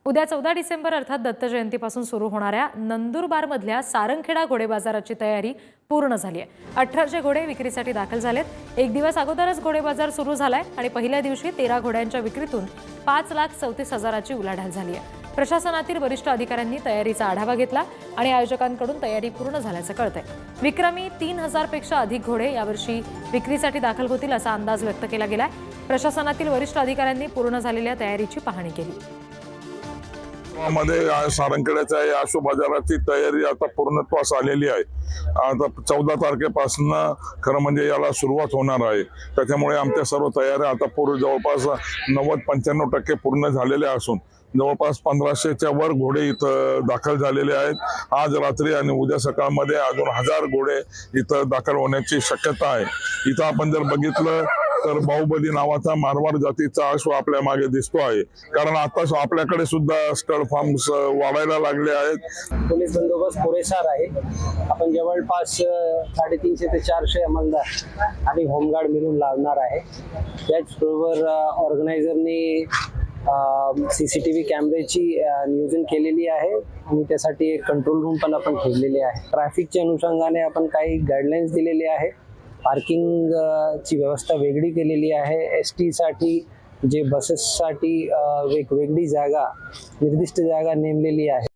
उद्या 14 डिसेंबर अर्थात दत्त जयंतीपासून सुरू होणाऱ्या नंदुरबारमधल्या सारंगखेडा घोडे बाजाराची तयारी पूर्ण झाली आहे। 18 घोडे विक्रीसाठी दाखल झालेत। एक दिवस अगोदरच घोडे बाजार सुरू झालाय आणि पहिल्या दिवशी 13 घोड्यांच्या विक्रीतून 5,34,000ची उलाढाल झाली आहे। प्रशासनातील वरिष्ठ अधिकाऱ्यांनी तयारीचा आढावा घेतला आणि आयोजकांकडून तयारी पूर्ण झाल्याचं कळतंय। विक्रमी 3,000 पेक्षा अधिक घोडे यावर्षी विक्रीसाठी दाखल होतील असा अंदाज व्यक्त केला गेलाय। प्रशासनातील वरिष्ठ अधिकाऱ्यांनी पूर्ण झालेल्या तयारीची पाहणी केली। मध्ये सारंगखेड्याच्या या आशू बाजाराची तयारी आता पूर्णत्वास आलेली आहे। आता 14 तारखेपासून खरं म्हणजे याला सुरुवात होणार आहे। त्याच्यामुळे आमच्या सर्व तयाऱ्या आता पूर्ण जवळपास 90-95% पूर्ण झालेल्या असून जवळपास 1500च्या वर घोडे इथं दाखल झालेले आहेत। आज रात्री आणि उद्या सकाळमध्ये अजून 1000 घोडे इथं दाखल होण्याची शक्यता आहे। इथं आपण जर बघितलं तर बाहुबली नावाचा मारवाड जातीचा अश्व आपल्या मागे दिसतो आहे, कारण आता आपल्याकडे सुद्धा स्टड फार्म्स वाढायला लागले आहेत। पोलीस बंदोबस्त पुरेसा आहे। आपण जवळपास 350 ते 400 अंमलदार आणि होमगार्ड मिळून लावणार आहे। त्याचबरोबर ऑर्गनायझरनी CCTV कॅमेऱ्याची नियोजन केलेली आहे आणि त्यासाठी एक कंट्रोल रूम पण आपण ठेवलेले आहे। ट्रॅफिकच्या अनुषंगाने आपण काही गाईडलाईन्स दिलेले आहे। पार्किंग ची व्यवस्था वेगळी केलेली आहे। ST साठी जे बसेससाठी वेगवेगळी जागा निर्दिष्ट जागा नेमलेली आहे।